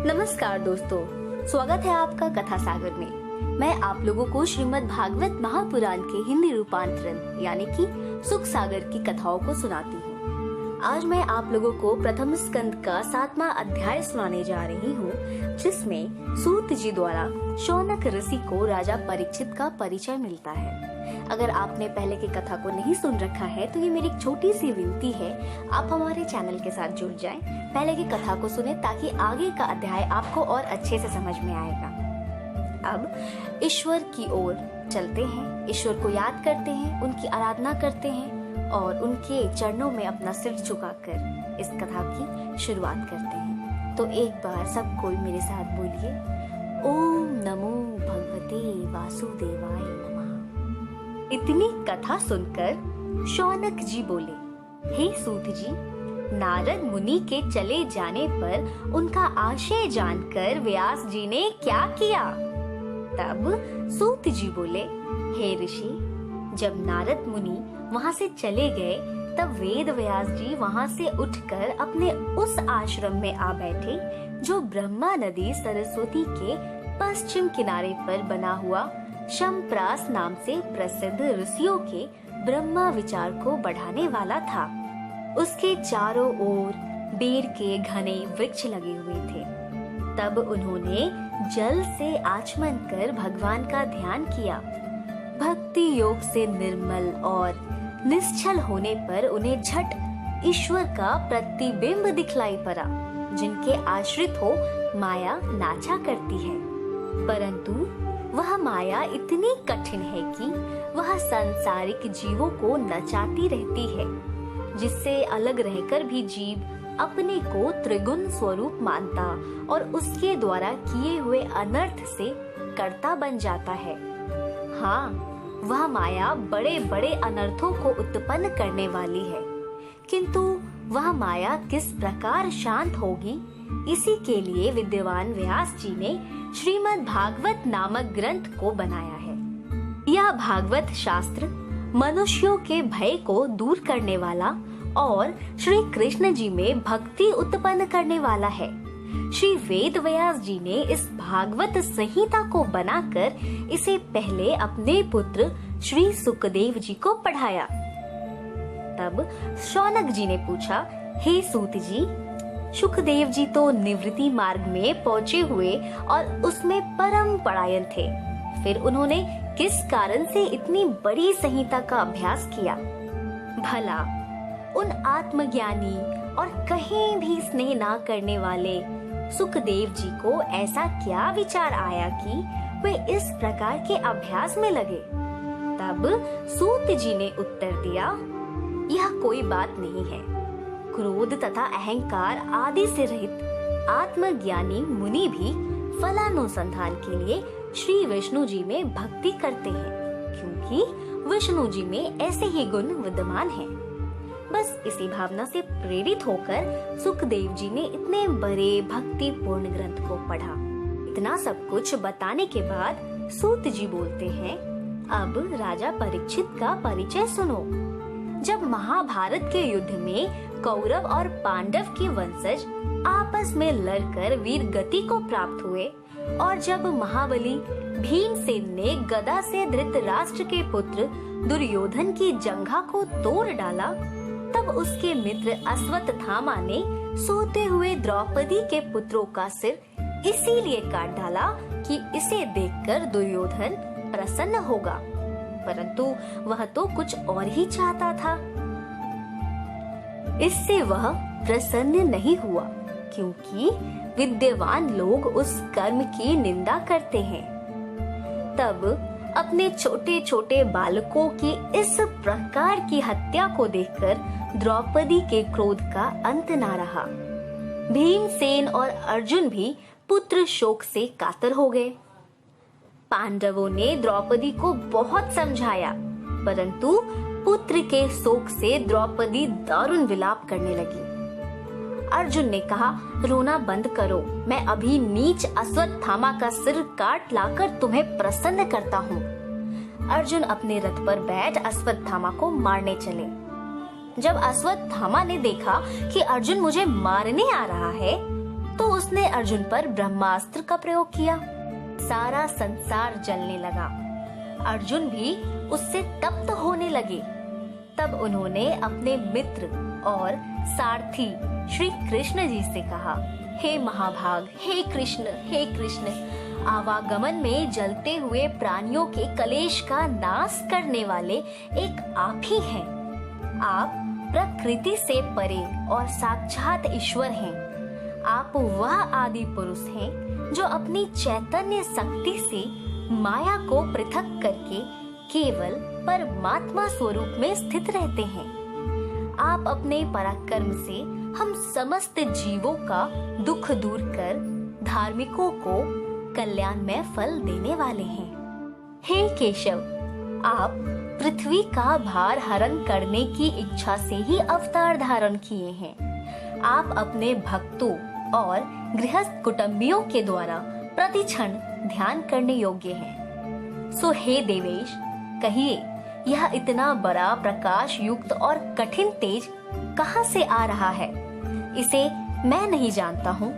नमस्कार दोस्तों, स्वागत है आपका कथा सागर में। मैं आप लोगों को श्रीमद् भागवत महापुराण के हिंदी रूपांतरण यानी कि सुख सागर की कथाओं को सुनाती हूँ। आज मैं आप लोगों को प्रथम स्कंद का 7वां अध्याय सुनाने जा रही हूँ, जिसमें सूत जी द्वारा शौनक ऋषि को राजा परीक्षित का परिचय मिलता है। अगर आपने पहले की कथा को नहीं सुन रखा है तो ये मेरी एक छोटी सी विनती है, आप हमारे चैनल के साथ जुड़ जाएं, पहले की कथा को सुने ताकि आगे का अध्याय आपको और अच्छे से समझ में आएगा। अब ईश्वर की ओर चलते हैं, ईश्वर को याद करते हैं, उनकी आराधना करते हैं और उनके चरणों में अपना सिर झुकाकर इस कथा की शुरुआत करते हैं। तो एक बार सब कोई मेरे साथ बोलिए, ओम नमो भगवते वासुदेवाय नमः। इतनी कथा सुनकर शौनक जी बोले, हे सूत जी, नारद मुनि के चले जाने पर उनका आशय जानकर व्यास जी ने क्या किया? तब सूत जी बोले, हे ऋषि, जब नारद मुनि वहां से चले गए तब वेद व्यास जी वहां से उठकर अपने उस आश्रम में आ बैठे जो ब्रह्मा नदी सरस्वती के पश्चिम किनारे पर बना हुआ शमप्रास नाम से प्रसिद्ध ऋषियों के ब्रह्मा विचार को बढ़ाने वाला था। उसके चारों ओर बेर के घने वृक्ष लगे हुए थे। तब उन्होंने जल से आचमन कर भगवान का ध्यान किया। भक्ति योग से निर्मल और निश्चल होने पर उन्हें झट ईश्वर का प्रतिबिंब दिखलाई पड़ा, जिनके आश्रित हो माया नाचा करती है। परंतु वह माया इतनी कठिन है कि वह सांसारिक जीवों को नचाती रहती है, जिससे अलग रहकर भी जीव अपने को त्रिगुण स्वरूप मानता और उसके द्वारा किए हुए अनर्थ से कर्ता बन जाता है। हाँ, वह माया बड़े बड़े अनर्थों को उत्पन्न करने वाली है, किंतु वह माया किस प्रकार शांत होगी, इसी के लिए विद्वान व्यास जी ने श्रीमद् भागवत नामक ग्रंथ को बनाया है। यह भागवत शास्त्र मनुष्यों के भय को दूर करने वाला और श्री कृष्ण जी में भक्ति उत्पन्न करने वाला है। श्री वेद व्यास जी ने इस भागवत संहिता को बनाकर इसे पहले अपने पुत्र श्री सुखदेव जी को पढ़ाया। तब शौनक जी ने पूछा, हे सूत जी, सुखदेव जी तो निवृत्ति मार्ग में पहुँचे हुए और उसमें परम परायण थे, फिर उन्होंने किस कारण से इतनी बड़ी संहिता का अभ्यास किया? भला उन आत्मज्ञानी और कहीं भी स्नेह ना करने वाले सुखदेव जी को ऐसा क्या विचार आया कि वे इस प्रकार के अभ्यास में लगे? तब सूत जी ने उत्तर दिया, यह कोई बात नहीं है। क्रोध तथा अहंकार आदि से रहित आत्मज्ञानी मुनि भी फलानुसंधान के लिए श्री विष्णु जी में भक्ति करते हैं, क्योंकि विष्णु जी में ऐसे ही गुण विद्यमान हैं। बस इसी भावना से प्रेरित होकर सुखदेव जी ने इतने बड़े भक्ति पूर्ण ग्रंथ को पढ़ा। इतना सब कुछ बताने के बाद सूत जी बोलते हैं, अब राजा परीक्षित का परिचय सुनो। जब महाभारत के युद्ध में कौरव और पांडव के वंशज आपस में लड़कर वीर गति को प्राप्त हुए और जब महाबली भीमसेन ने गदा से धृतराष्ट्र के पुत्र दुर्योधन की जंघा को तोड़ डाला, तब उसके मित्र अश्वत्थामा ने सोते हुए द्रौपदी के पुत्रों का सिर इसीलिए काट डाला कि इसे देखकर दुर्योधन प्रसन्न होगा, परंतु वह तो कुछ और ही चाहता था। इससे वह प्रसन्न नहीं हुआ, क्योंकि विद्वान लोग उस कर्म की निंदा करते हैं। तब अपने छोटे छोटे बालकों की इस प्रकार की हत्या को देखकर द्रौपदी के क्रोध का अंत ना रहा। भीमसेन और अर्जुन भी पुत्र शोक से कातर हो गए। पांडवों ने द्रौपदी को बहुत समझाया, परंतु पुत्र के शोक से द्रौपदी दारुण विलाप करने लगी। अर्जुन ने कहा, रोना बंद करो, मैं अभी नीच अश्वत्थामा का सिर काट लाकर तुम्हें प्रसन्न करता हूँ। अर्जुन अपने रथ पर बैठ अश्वत्थामा को मारने चले। जब अश्वत्थामा ने देखा कि अर्जुन मुझे मारने आ रहा है, तो उसने अर्जुन पर ब्रह्मास्त्र का प्रयोग किया। सारा संसार जलने लगा। अर्जुन भी उससे तप्त होने लगे। तब उन्होंने अपने मित्र और सारथी श्री कृष्ण जी से कहा, हे महाभाग, हे कृष्ण, आवागमन में जलते हुए प्राणियों के कलेश का नाश करने वाले एक आप ही हैं। आप प्रकृति से परे और साक्षात ईश्वर हैं। आप वह आदि पुरुष हैं जो अपनी चैतन्य शक्ति से माया को पृथक करके केवल परमात्मा स्वरूप में स्थित रहते हैं। आप अपने पराक्रम से हम समस्त जीवों का दुख दूर कर धार्मिकों को कल्याणमय फल देने वाले हैं। हे केशव, आप पृथ्वी का भार हरण करने की इच्छा से ही अवतार धारण किए हैं। आप अपने भक्तों और गृहस्थ कुटुंबियों के द्वारा प्रतिक्षण ध्यान करने योग्य हैं। सो हे देवेश, कहिए यह इतना बड़ा प्रकाश युक्त और कठिन तेज कहाँ से आ रहा है? इसे मैं नहीं जानता हूँ।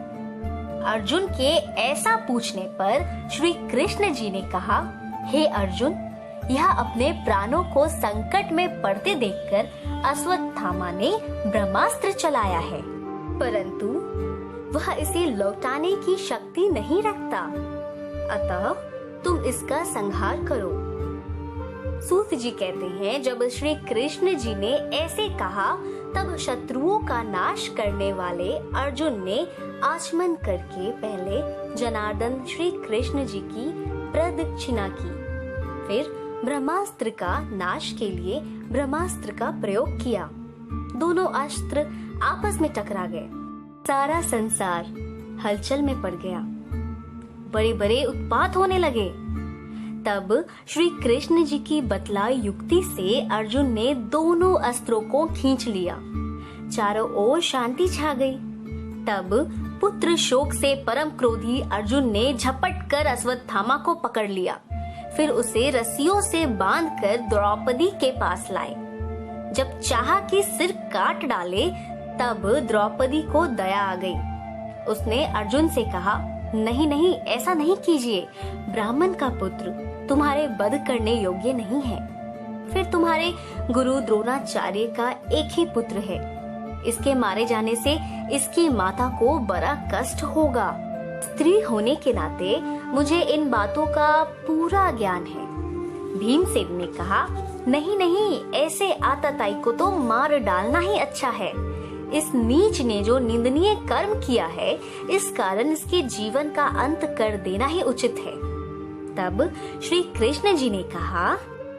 अर्जुन के ऐसा पूछने पर श्री कृष्ण जी ने कहा, हे अर्जुन, यह अपने प्राणों को संकट में पड़ते देखकर अश्वत्थामा ने ब्रह्मास्त्र चलाया है, परंतु वह इसे लौटाने की शक्ति नहीं रखता। अतः तुम इसका संहार करो। सूत जी कहते हैं, जब श्री कृष्ण जी ने ऐसे कहा, तब शत्रुओं का नाश करने वाले अर्जुन ने आचमन करके पहले जनार्दन श्री कृष्ण जी की प्रदक्षिणा की, फिर ब्रह्मास्त्र का नाश के लिए ब्रह्मास्त्र का प्रयोग किया। दोनों अस्त्र आपस में टकरा गए। सारा संसार हलचल में पड़ गया। बड़े बड़े उत्पात होने लगे। तब श्री कृष्ण जी की बतलाई युक्ति से अर्जुन ने दोनों अस्त्रों को खींच लिया। चारों ओर शांति छा गई। तब पुत्र शोक से परम क्रोधी अर्जुन ने झपट कर अश्वत्थामा को पकड़ लिया, फिर उसे रस्सियों से बांधकर द्रौपदी के पास लाए। जब चाहा कि सिर काट डाले, तब द्रौपदी को दया आ गई। उसने अर्जुन से कहा, नहीं नहीं, ऐसा नहीं कीजिए। ब्राह्मण का पुत्र तुम्हारे वध करने योग्य नहीं है। फिर तुम्हारे गुरु द्रोणाचार्य का एक ही पुत्र है। इसके मारे जाने से इसकी माता को बड़ा कष्ट होगा। स्त्री होने के नाते मुझे इन बातों का पूरा ज्ञान है। भीमसेन ने कहा, नहीं नहीं, ऐसे आतताई को तो मार डालना ही अच्छा है। इस नीच ने जो निंदनीय कर्म किया है, इस कारण इसके जीवन का अंत कर देना ही उचित है। तब श्री कृष्ण जी ने कहा,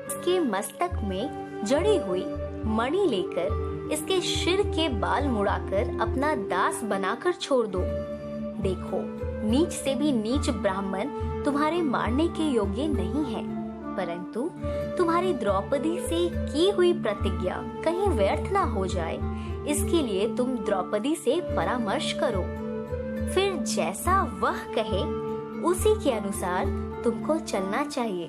इसके मस्तक में जड़ी हुई मणि लेकर इसके सिर के बाल मुड़ाकर अपना दास बनाकर छोड़ दो। देखो, नीच से भी नीच ब्राह्मण तुम्हारे मारने के योग्य नहीं है, परंतु तुम्हारी द्रौपदी से की हुई प्रतिज्ञा कहीं व्यर्थ ना हो जाए, इसके लिए तुम द्रौपदी से परामर्श करो। फिर जैसा वह कहे उसी के अनुसार तुमको चलना चाहिए।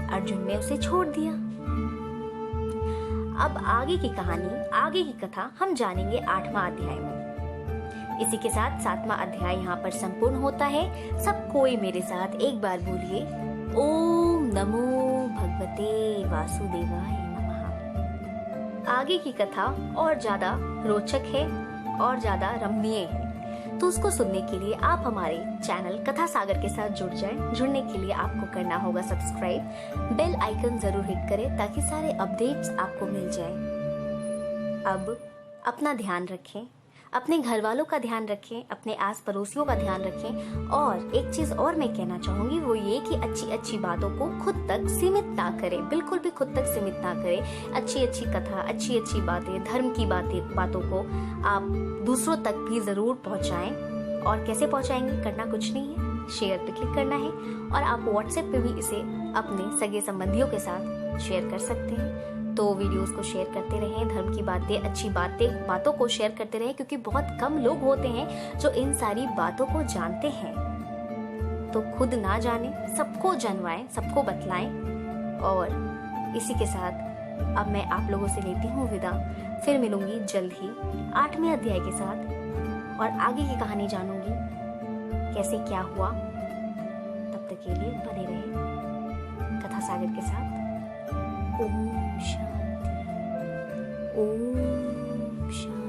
अर्जुन ने उसे छोड़ दिया। अब आगे की कहानी, आगे की कथा हम जानेंगे 8वां अध्याय में। इसी के साथ 7वां अध्याय यहाँ पर संपूर्ण होता है। सब कोई मेरे साथ एक बार बोलिए, ओम नमो भगवते वासुदेवाय नमः। आगे की कथा और ज्यादा रोचक है और ज्यादा रमणीय है, तो उसको सुनने के लिए आप हमारे चैनल कथा सागर के साथ जुड़ जाएं। जुड़ने के लिए आपको करना होगा सब्सक्राइब, बेल आइकन जरूर हिट करें ताकि सारे अपडेट्स आपको मिल जाएं। अब अपना ध्यान रखें, अपने घर वालों का ध्यान रखें, अपने आस पड़ोसियों का ध्यान रखें। और एक चीज और मैं कहना चाहूंगी, वो ये कि अच्छी अच्छी बातों को खुद तक सीमित ना करें, बिल्कुल भी खुद तक सीमित ना करें। अच्छी अच्छी कथा, अच्छी अच्छी बातें, धर्म की बातों को आप दूसरों तक भी जरूर पहुंचाएं। और कैसे पहुंचाएंगे? करना कुछ नहीं है, शेयर पे क्लिक करना है और आप व्हाट्सएप पे भी इसे अपने सगे संबंधियों के साथ शेयर कर सकते हैं। तो वीडियोस को शेयर करते रहें, धर्म की बातें, अच्छी बातों को शेयर करते रहें, क्योंकि बहुत कम लोग होते हैं जो इन सारी बातों को जानते हैं। तो खुद ना जाने, सबको जानवाएं, सबको बतलाएं और इसी के साथ अब मैं आप लोगों से लेती हूँ विदा। फिर मिलूंगी जल्द ही 8वें अध्याय के साथ और आगे की कहानी जानूंगी कैसे क्या हुआ। तब तक के लिए बने रहे कथा सागर के साथ। ओम शांति, ओम शांति।